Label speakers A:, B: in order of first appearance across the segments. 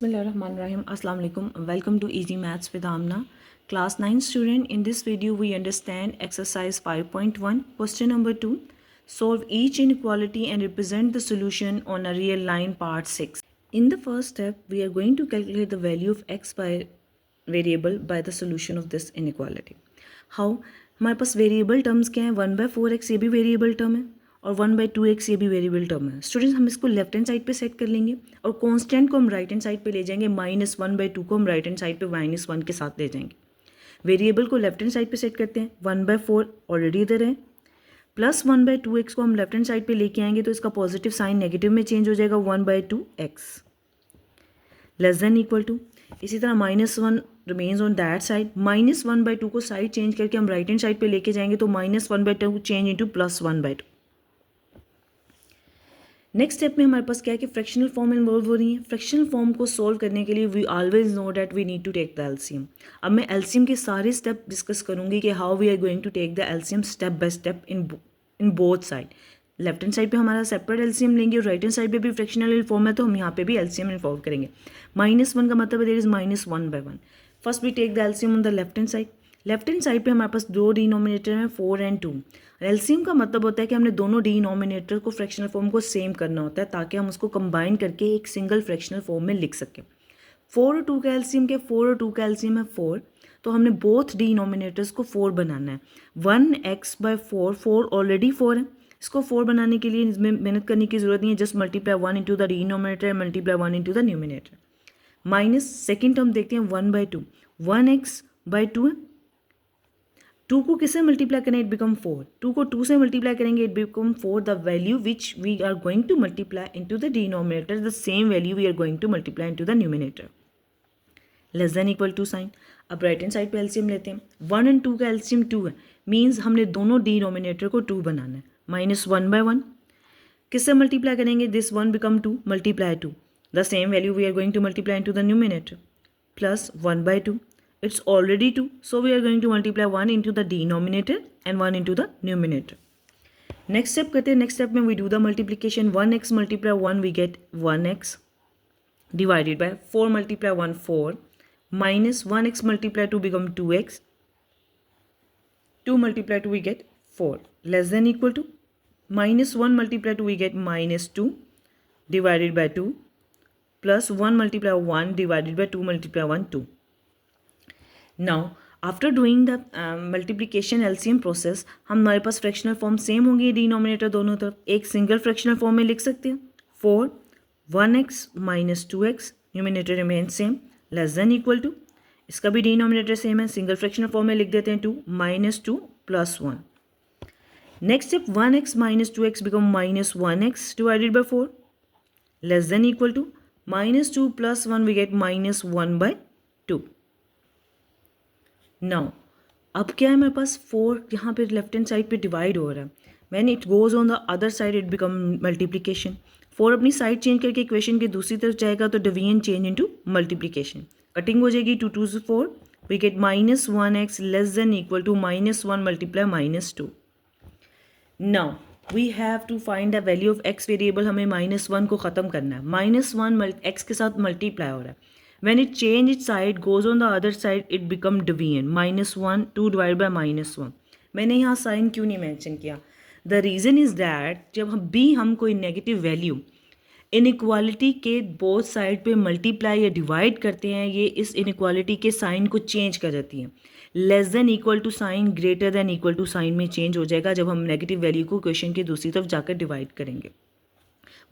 A: Bismillahirrahmanirrahim. Assalamu alaikum. Welcome to Easy Maths with Amna. Class 9 student, in this video we understand exercise 5.1. Question number 2. Solve each inequality and represent the solution on a real line part 6. In the first step, we are going to calculate the value of x by variable by the solution of this inequality. How? हमारे पास variable terms क्या है, 1/4x ये भी variable term है और 1/2x ये भी variable term है. स्टूडेंट्स हम इसको लेफ्ट हैंड साइड पे सेट कर लेंगे और कांस्टेंट को हम राइट हैंड साइड पे ले जाएंगे. -1/2 को हम राइट हैंड साइड पे -1 के साथ ले जाएंगे. वेरिएबल को लेफ्ट हैंड साइड पे सेट करते हैं. 1/4 ऑलरेडी इधर है, प्लस 1/2x को हम लेफ्ट हैंड साइड पे लेके आएंगे तो इसका पॉजिटिव साइन नेगेटिव में चेंज हो जाएगा. 1/2x less than equal to, इसी तरह -1 रिमेन्स ऑन दैट साइड. -1/2 को साइड चेंज करके हम राइट हैंड साइड पे लेके जाएंगे तो -1/2 चेंज इंटू +1/2. नेक्स्ट स्टेप में हमारे पास क्या है कि फ्रैक्शनल फॉर्म इन्वॉल्व हो रही है. फ्रैक्शनल फॉर्म को सॉल्व करने के लिए we always know that we need to take the LCM. अब मैं एलसीएम के सारे स्टेप डिस्कस करूंगी कि how we are going to take the LCM step by step in both side. Left hand side पे हमारा सेपरेट एलसीएम लेंगे और राइट हैंड साइड पे भी फ्रैक्शनल फॉर्म है तो हम यहाँ पे भी एलसीएम इन्वॉल्व करेंगे. -1 का मतलब there is -1/1. First we take the LCM on the left hand side. Left hand side पे हमारे पास दो डिनोमिनेटर हैं, 4 और 2. एलसीएम का मतलब होता है कि हमने दोनों डिनोमिनेटर को फ्रैक्शनल फॉर्म को सेम करना होता है ताकि हम उसको कंबाइन करके एक सिंगल फ्रैक्शनल फॉर्म में लिख सकें. 4 और 2 का एलसीएम क्या, 4 और 2 का एलसीएम है 4, तो हमने बोथ डिनोमिनेटर्स को 4 बनाना है. 1x/4, 4 ऑलरेडी 4 है. इसको 4 बनाने के लिए इसमें मेहनत करने की जरूरत नहीं है. Just multiply 1 into the denominator, multiply 1 into the numerator. Minus second term देखते हैं 1/2. 1x/2 है. 2 को किससे मल्टीप्लाई करें, इट बिकम 4. 2 को 2 से मल्टीप्लाई करेंगे, it become 4. The value which we are going to multiply into the denominator, the same value we are going to multiply into the numerator. Less than equal to sign. अब right hand side पे LCM लेते हैं. 1 और 2 का LCM 2 है, means हमने दोनों denominator को 2 बनाना है. -1/1 किससे मल्टीप्लाई करेंगे, this 1 become 2, multiply 2. The same value we are going to multiply into the numerator. Plus 1/2. It's already 2, so we are going to multiply 1 into the denominator and 1 into the numerator. Next step करते हैं. Next step में we do the multiplication. 1x multiply 1 we get 1x divided by 4 multiply 1 4 minus 1x multiply 2 become 2x. 2 multiply 2 we get 4 less than equal to -1 multiply 2 we get -2 divided by 2 plus 1 multiply 1 divided by 2 multiply 1 2. Now after doing the multiplication LCM process, हमारे पास fractional form same होंगी denominator दोनों तरफ. एक single fractional form में लिख सकते हैं. 4 1x minus 2x, numerator remain same, less than equal to, इसका भी डिनोमिनेटर सेम है, सिंगल फ्रैक्शनल फॉर्म में लिख देते हैं 2 -2 plus 1. Next step 1x minus 2x become -1x divided by 4 less than equal to -2 plus 1 we get -1/2. Now अब क्या है मेरे पास 4 यहाँ पे लेफ्ट हैंड साइड पे डिवाइड हो रहा है. When it goes on the other side it become multiplication. 4 अपनी साइड चेंज करके इक्वेशन की दूसरी तरफ जाएगा तो division change into multiplication. Cutting हो जाएगी. 2 2 से 4 we get -1x less than equal to -1 multiply -2. Now we have to find the value of x variable. हमें -1 को ख़त्म करना है. -1 x के साथ मल्टीप्लाई हो रहा है. When it change its side, goes on the other side, it become division. -1 2 divided by -1. मैंने यहाँ साइन क्यों नहीं मेंशन किया? द रीज़न इज़ दैट जब हम कोई नेगेटिव वैल्यू इनइक्वालिटी के बोथ साइड पे मल्टीप्लाई या डिवाइड करते हैं, ये इस इनइक्वालिटी के साइन को चेंज कर जाती हैं. Less than equal to sign greater than equal to sign में चेंज हो जाएगा जब हम नेगेटिव वैल्यू को क्वेश्चन की दूसरी तरफ जाकर डिवाइड करेंगे.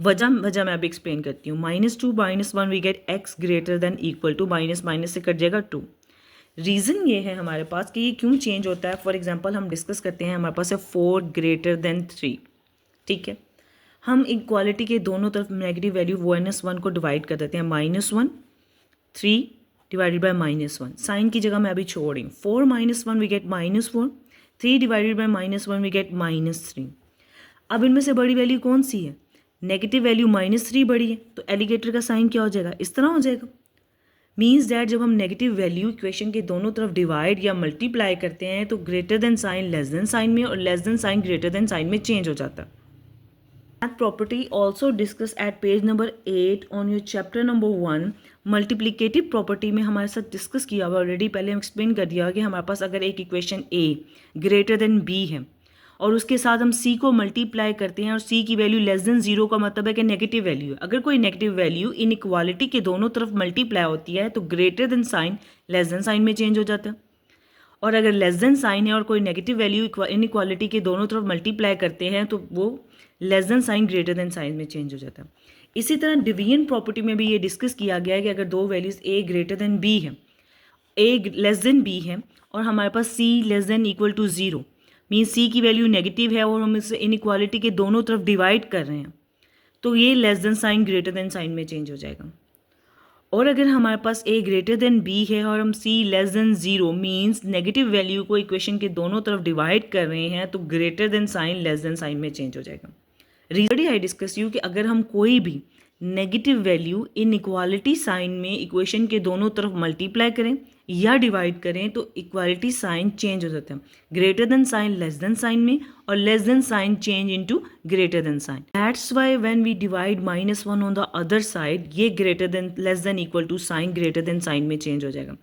A: वजह मैं अभी एक्सप्लेन करती हूँ. -2 -1 we get x greater than equal to, minus minus से कट जाएगा 2. रीज़न ये है हमारे पास कि ये क्यों चेंज होता है. फॉर एग्जांपल हम डिस्कस करते हैं, हमारे पास है 4 ग्रेटर देन 3. ठीक है, हम इक्वालिटी के दोनों तरफ नेगेटिव वैल्यू -1 को डिवाइड कर देते हैं. -1 3 डिवाइडेड बाई -1. साइन की जगह मैं अभी छोड़ रही हूँ. 4 -1 we get -4. 3 divided by -1 we get -3. अब इनमें से बड़ी वैल्यू कौन सी है? नेगेटिव वैल्यू -3 बड़ी है, तो एलिगेटर का साइन क्या हो जाएगा, इस तरह हो जाएगा. मीन्स डैट जब हम नेगेटिव वैल्यू इक्वेशन के दोनों तरफ डिवाइड या मल्टीप्लाई करते हैं तो greater than sign less than sign में और less than sign greater than sign में चेंज हो जाता है. Math property also discussed at page number 8 on your chapter number 1 multiplicative property में हमारे साथ डिस्कस किया हुआ ऑलरेडी, पहले हम एक्सप्लेन कर दिया कि हमारे पास अगर एक इक्वेशन ए ग्रेटर देन बी है और उसके साथ हम सी को मल्टीप्लाई करते हैं और सी की वैल्यू लेस देन जीरो का मतलब है कि नेगेटिव वैल्यू है। अगर कोई नेगेटिव वैल्यू इनइक्वालिटी के दोनों तरफ मल्टीप्लाई होती है तो greater than sign less than sign में चेंज हो जाता है, और अगर लेस देन साइन है और कोई नेगेटिव वैल्यू इनइक्वालिटी के दोनों तरफ मल्टीप्लाई करते हैं तो वो less than sign greater than sign में चेंज हो जाता है। इसी तरह डिवीजन प्रॉपर्टी में भी ये डिस्कस किया गया है कि अगर दो values A greater than B है, ए लेस देन बी है और हमारे पास C less than equal to zero, means C की वैल्यू नेगेटिव है और हम इसे इनइक्वालिटी के दोनों तरफ डिवाइड कर रहे हैं, तो ये less than sign greater than sign में चेंज हो जाएगा। और अगर हमारे पास ए ग्रेटर देन बी है और हम C less than zero, means negative value को इक्वेशन के दोनों तरफ डिवाइड कर रहे हैं, तो greater than sign less than sign में चेंज हो जाएगा। रीजन आई डिस्कस यू कि अगर हम कोई भी नेगेटिव वैल्यू इनइक्वालिटी साइन में इक्वेशन के दोनों तरफ मल्टीप्लाई करें या डिवाइड करें तो इक्वालिटी साइन चेंज हो जाता है, greater than sign less than sign में और less than sign change into greater than sign. That's why when we divide -1 on the other side, ये greater than less than equal to sign greater than sign में change हो जाएगा।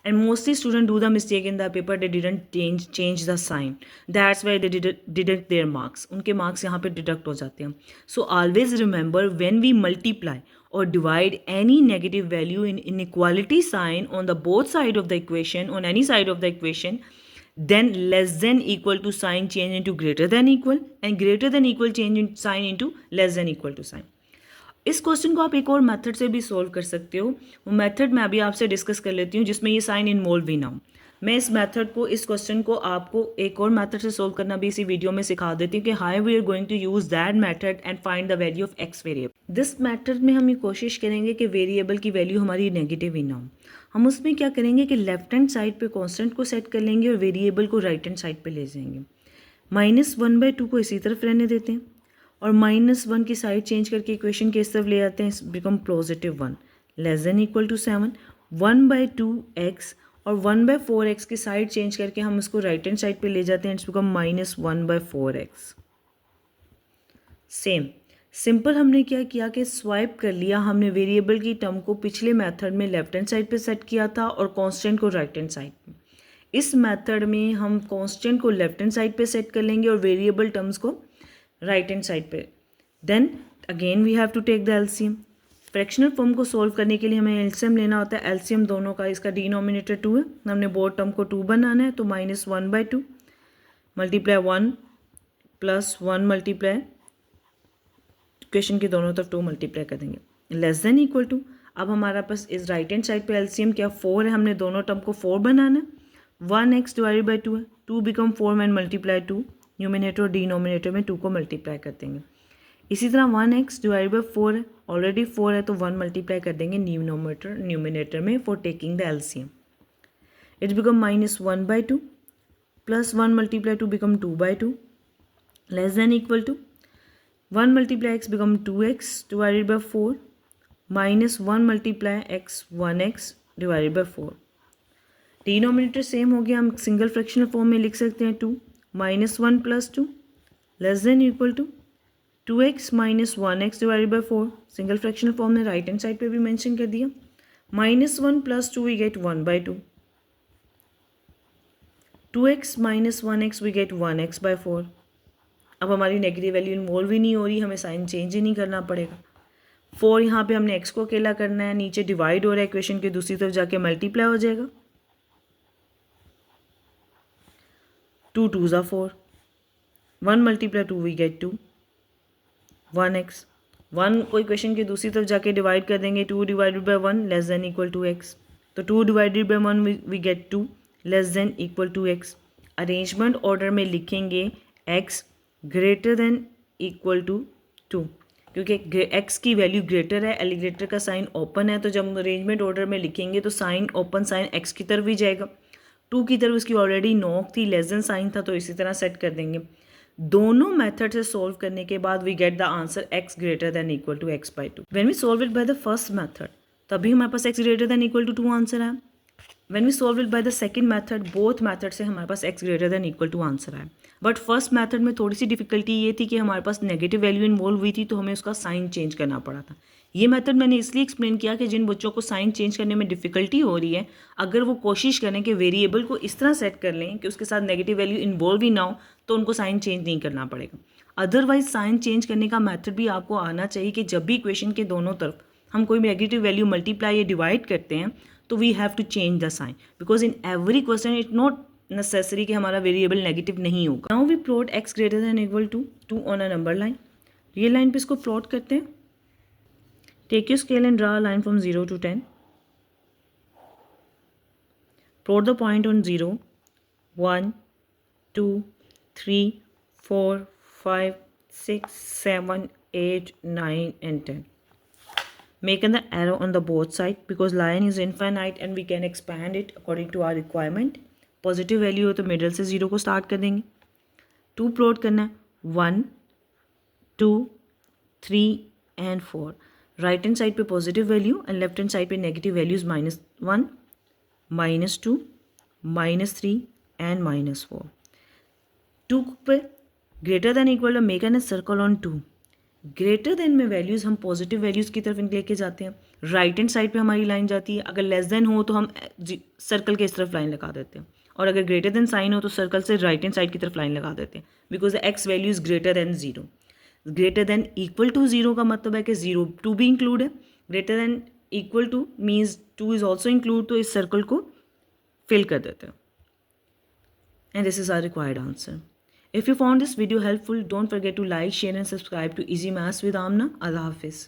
A: And mostly students do the mistake in the paper, they didn't change the sign, that's why they deduct their marks, उनके marks यहाँ पे deduct हो जाते हैं। So always remember when we multiply or divide any negative value in inequality sign on the both side of the equation, on any side of the equation, then less than equal to sign change into greater than equal and greater than equal change in sign into less than equal to sign। इस question को आप एक और method से भी solve कर सकते हो, वो मेथड मैं अभी आपसे डिस्कस कर लेती हूँ जिसमें ये साइन इन्वॉल्व भी ना हो। मैं इस मेथड को, इस क्वेश्चन को आपको एक और मेथड से सोल्व करना भी इसी वीडियो में सिखा देती हूँ कि how we are going to use that method and find the value of X variable. This method में हम ये कोशिश करेंगे कि वेरिएबल की वैल्यू हमारी नेगेटिव ही ना हो। हम उसमें क्या करेंगे कि लेफ्ट हैंड साइड पर कॉन्स्टेंट को सेट कर लेंगे और वेरिएबल को राइट हैंड साइड पर ले जाएंगे। -1/2 को इसी तरफ रहने देते हैं और -1 की साइड चेंज करके इक्वेशन के इस तरफ ले आते हैं, become +1 less than equal to 7, 1/2x और 1/4x की साइड चेंज करके हम इसको राइट हैंड साइड पे ले जाते हैं, it's become -1/4x। Same simple हमने क्या किया कि स्वाइप कर लिया, हमने वेरिएबल की टर्म को पिछले मेथड में लेफ्ट हैंड साइड पे सेट किया था और कांस्टेंट को राइट हैंड साइड पे। इस मेथड में हम कांस्टेंट को लेफ्ट हैंड साइड पे सेट कर लेंगे और वेरिएबल टर्म्स को राइट हैंड साइड पे। Then again we have to take the LCM. Fractional form को सॉल्व करने के लिए हमें एलसीएम लेना होता है। एलसीएम दोनों का, इसका डिनोमिनेटर 2 है, हमने बोथ टर्म को 2 बनाना है, तो -1/2 मल्टीप्लाई 1 + 1 मल्टीप्लाई इक्वेशन के दोनों तरफ 2 मल्टीप्लाई कर देंगे, लेस देन इक्वल टू। अब हमारा पास इस राइट हैंड साइड पे एलसीएम क्या 4 है, हमने दोनों टर्म को 4 बनाना है, 1x डिवाइडेड बाई 2 है, 2 बिकम 4 मैन मल्टीप्लाई 2, न्यूमिनेटर और डिनोमिनेटर में 2 को मल्टीप्लाई कर देंगे। इसी तरह 1x डिवाइड बाई 4 है, ऑलरेडी 4 है तो 1 मल्टीप्लाई कर देंगे न्यूमिनेटर में for taking the LCM. It's become -1/2 plus 1 multiply 2 become 2/2 less than equal to 1 multiply x become 2x divided by 4 -1 multiply x 1x divided by 4। Denominator same हो गया, हम single fractional form में लिख सकते हैं 2 -1 + 2 less than equal to 2x - 1x divided by 4। Single fractional form में right hand side पे भी मेंशन कर दिया। -1 + 2 we get 1/2, 2x - 1x we get 1x/4। अब हमारी नेगेटिव वैल्यू इन्वॉल्व ही नहीं हो रही, हमें साइन चेंज ही नहीं करना पड़ेगा। 4 यहाँ पे हमने x को अकेला करना है, नीचे डिवाइड हो रहा है, इक्वेशन के दूसरी तरफ जाके मल्टीप्लाई हो जाएगा, 2 2s are 4, 1 multiply 2 we get 2, 1x, 1 को इक्वेशन के दूसरी तरफ जाके डिवाइड कर देंगे, 2 divided by 1 less than equal to x, तो 2 divided by 1 we get 2 less than equal to x। Arrangement order में लिखेंगे x greater than equal to 2, क्योंकि x की वैल्यू ग्रेटर है, एलिग्रेटर का साइन ओपन है, तो जब हम अरेंजमेंट ऑर्डर में लिखेंगे तो साइन ओपन साइन x की तरफ ही जाएगा, 2 की तरफ उसकी ऑलरेडी नॉक थी, लेस देन साइन था, तो इसी तरह सेट कर देंगे। दोनों मेथड से सोल्व करने के बाद we get the answer x greater than equal to x/2। When we solve it by the first method तभी हमारे पास x greater than equal to 2 answer है। When we solve it by the second method, both method से हमारे पास x greater than equal to answer है। But first method में थोड़ी सी डिफिकल्टी ये थी कि हमारे पास नेगेटिव वैल्यू इन्वॉल्व हुई थी, तो हमें उसका साइन चेंज करना पड़ा था। ये मेथड मैंने इसलिए एक्सप्लेन किया कि जिन बच्चों को साइन चेंज करने में डिफ़िकल्टी हो रही है, अगर वो कोशिश करें कि वेरिएबल को इस तरह सेट कर लें कि उसके साथ नेगेटिव वैल्यू इन्वॉल्व ही ना हो, तो उनको साइन चेंज नहीं करना पड़ेगा। अदरवाइज साइन चेंज करने का मेथड भी आपको आना चाहिए कि जब भी इक्वेशन के दोनों तरफ हम कोई नेगेटिव वैल्यू मल्टीप्लाई या डिवाइड करते हैं तो we have to change the sign, because in every question it not necessary कि हमारा वेरिएबल नेगेटिव नहीं होगा। Now we plot x greater than equal to 2 on a number line. Real line पे इसको प्लॉट करते हैं। Take your scale and draw a line from 0 to 10. Plot the point on 0, 1, 2, 3, 4, 5, 6, 7, 8, 9 and 10. Make an arrow on the both side because line is infinite and we can expand it according to our requirement. Positive value हो तो middle से 0 को start कर देंगे। 2 plot करना है, 1, 2, 3 and 4। Right hand side पे positive value and left hand side पे नेगेटिव वैल्यूज -1, -2, -3 एंड -4। 2 पे greater than equal to make an circle on 2। Greater than में वैल्यूज़ हम पॉजिटिव वैल्यूज़ की तरफ लेके जाते हैं, राइट हैंड साइड पे हमारी लाइन जाती है। अगर लेस देन हो तो हम सर्कल के इस तरफ लाइन लगा देते हैं, और अगर ग्रेटर देन साइन हो तो सर्कल से राइट हैंड साइड की तरफ लाइन लगा देते हैं, because X value is greater than 0। Greater than equal to 0 का मतलब है कि 0 2 भी इंक्लूड है। Greater than equal to means 2 is also include, तो इस सर्कल को फिल कर देते हैं। And this is our required answer. If you found this video helpful, don't forget to like, share and subscribe to Easy Maths with Amna. Allah Hafiz.